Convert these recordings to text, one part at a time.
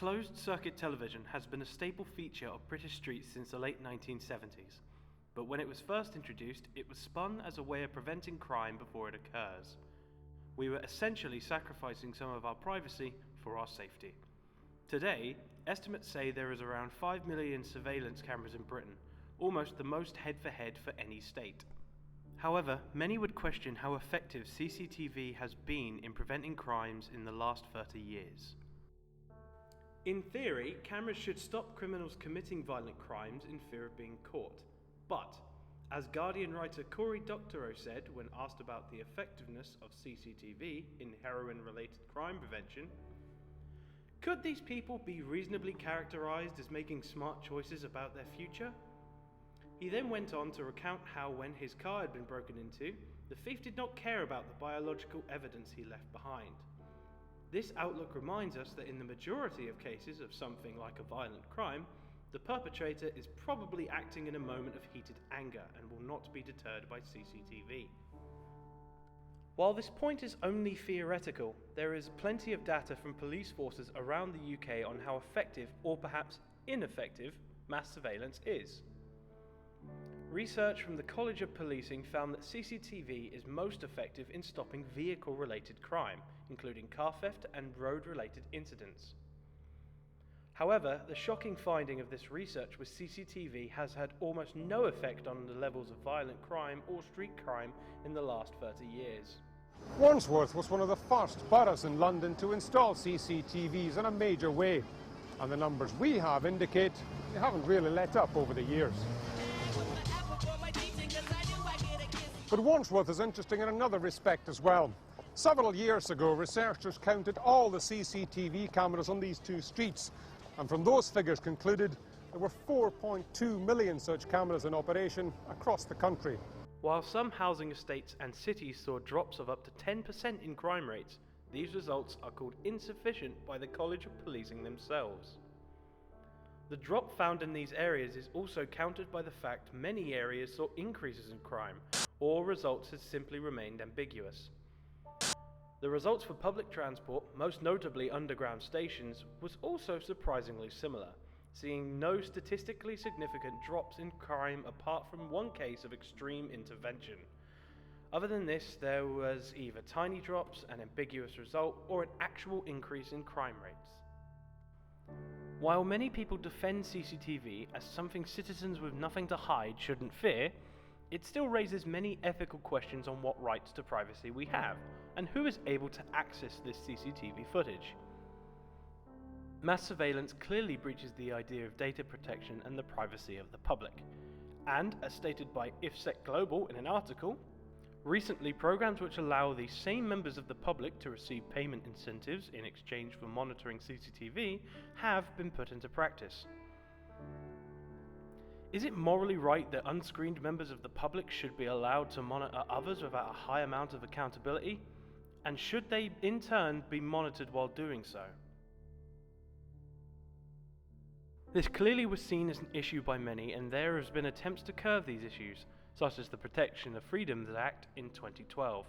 Closed-circuit television has been a staple feature of British streets since the late 1970s, but when it was first introduced, it was spun as a way of preventing crime before it occurs. We were essentially sacrificing some of our privacy for our safety. Today, estimates say there is around 5 million surveillance cameras in Britain, almost the most head-for-head for any state. However, many would question how effective CCTV has been in preventing crimes in the last 30 years. In theory, cameras should stop criminals committing violent crimes in fear of being caught. But, as Guardian writer Cory Doctorow said when asked about the effectiveness of CCTV in heroin-related crime prevention, could these people be reasonably characterized as making smart choices about their future? He then went on to recount how when his car had been broken into, the thief did not care about the biological evidence he left behind. This outlook reminds us that in the majority of cases of something like a violent crime, the perpetrator is probably acting in a moment of heated anger and will not be deterred by CCTV. While this point is only theoretical, there is plenty of data from police forces around the UK on how effective, or perhaps ineffective, mass surveillance is. Research from the College of Policing found that CCTV is most effective in stopping vehicle-related crime, including car theft and road-related incidents. However, the shocking finding of this research was CCTV has had almost no effect on the levels of violent crime or street crime in the last 30 years. Wandsworth was one of the first boroughs in London to install CCTVs in a major way, and the numbers we have indicate they haven't really let up over the years. But Wandsworth is interesting in another respect as well. Several years ago, researchers counted all the CCTV cameras on these two streets, and from those figures concluded there were 4.2 million such cameras in operation across the country. While some housing estates and cities saw drops of up to 10% in crime rates, these results are called insufficient by the College of Policing themselves. The drop found in these areas is also countered by the fact many areas saw increases in crime, or results had simply remained ambiguous. The results for public transport, most notably underground stations, was also surprisingly similar, seeing no statistically significant drops in crime apart from one case of extreme intervention. Other than this, there was either tiny drops, an ambiguous result, or an actual increase in crime rates. While many people defend CCTV as something citizens with nothing to hide shouldn't fear, it still raises many ethical questions on what rights to privacy we have, and who is able to access this CCTV footage. Mass surveillance clearly breaches the idea of data protection and the privacy of the public. And, as stated by IFSEC Global in an article, recently programs which allow the same members of the public to receive payment incentives in exchange for monitoring CCTV have been put into practice. Is it morally right that unscreened members of the public should be allowed to monitor others without a high amount of accountability? And should they in turn be monitored while doing so? This clearly was seen as an issue by many, and there has been attempts to curb these issues, such as the Protection of Freedoms Act in 2012.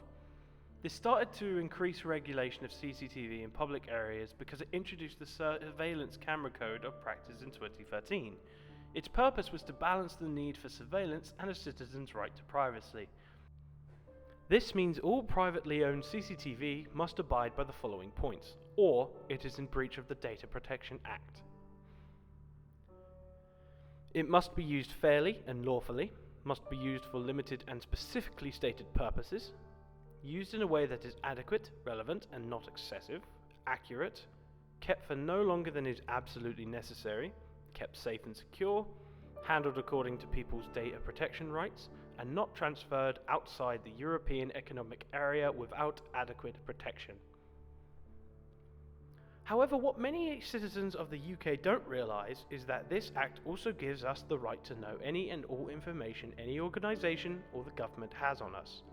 This started to increase regulation of CCTV in public areas because it introduced the Surveillance Camera Code of Practice in 2013. Its purpose was to balance the need for surveillance and a citizen's right to privacy. This means all privately owned CCTV must abide by the following points, or it is in breach of the Data Protection Act. It must be used fairly and lawfully, must be used for limited and specifically stated purposes, used in a way that is adequate, relevant and not excessive, accurate, kept for no longer than is absolutely necessary, kept safe and secure, handled according to people's data protection rights, and not transferred outside the European Economic Area without adequate protection. However, what many citizens of the UK don't realise is that this Act also gives us the right to know any and all information any organisation or the government has on us.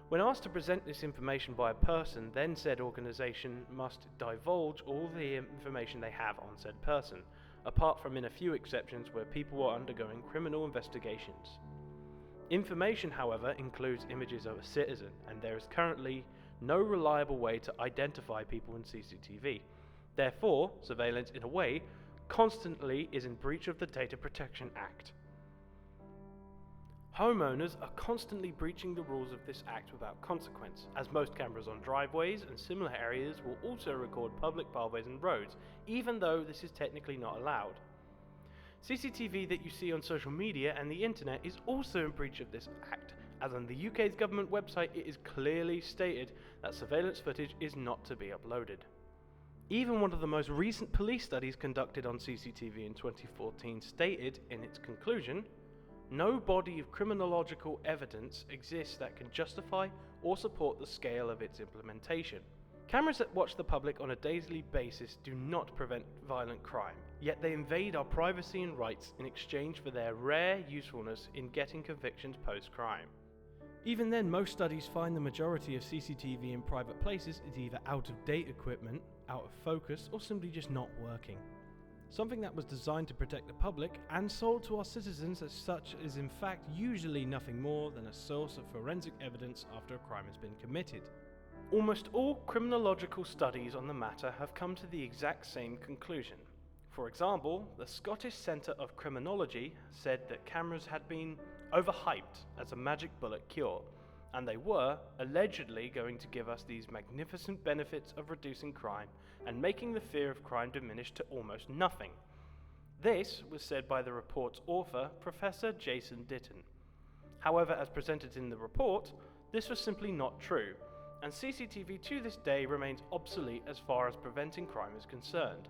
When asked to present this information by a person, then said organisation must divulge all the information they have on said person, apart from in a few exceptions where people are undergoing criminal investigations. Information, however, includes images of a citizen, and there is currently no reliable way to identify people in CCTV. Therefore, surveillance, in a way, constantly is in breach of the Data Protection Act. Homeowners are constantly breaching the rules of this act without consequence, as most cameras on driveways and similar areas will also record public pathways and roads, even though this is technically not allowed. CCTV that you see on social media and the internet is also in breach of this act, as on the UK's government website it is clearly stated that surveillance footage is not to be uploaded. Even one of the most recent police studies conducted on CCTV in 2014 stated, in its conclusion, no body of criminological evidence exists that can justify or support the scale of its implementation. Cameras that watch the public on a daily basis do not prevent violent crime, yet they invade our privacy and rights in exchange for their rare usefulness in getting convictions post-crime. Even then, most studies find the majority of CCTV in private places is either out-of-date equipment, out of focus, or simply just not working. Something that was designed to protect the public and sold to our citizens as such is in fact usually nothing more than a source of forensic evidence after a crime has been committed. Almost all criminological studies on the matter have come to the exact same conclusion. For example, the Scottish Centre of Criminology said that cameras had been overhyped as a magic bullet cure, and they were allegedly going to give us these magnificent benefits of reducing crime and making the fear of crime diminish to almost nothing. This was said by the report's author, Professor Jason Ditton. However, as presented in the report, this was simply not true, and CCTV to this day remains obsolete as far as preventing crime is concerned.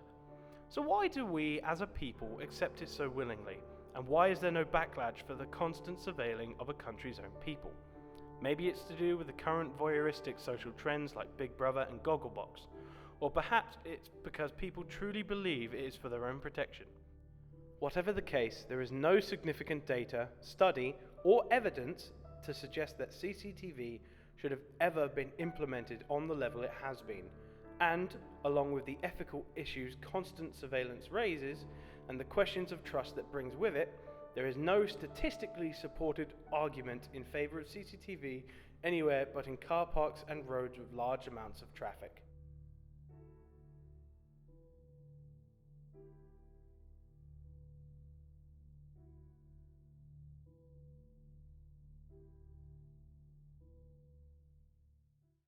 So why do we, as a people, accept it so willingly, and why is there no backlash for the constant surveilling of a country's own people? Maybe it's to do with the current voyeuristic social trends like Big Brother and Gogglebox, or perhaps it's because people truly believe it is for their own protection. Whatever the case, there is no significant data, study, or evidence to suggest that CCTV should have ever been implemented on the level it has been, and, along with the ethical issues constant surveillance raises, and the questions of trust that brings with it, there is no statistically supported argument in favour of CCTV anywhere but in car parks and roads with large amounts of traffic.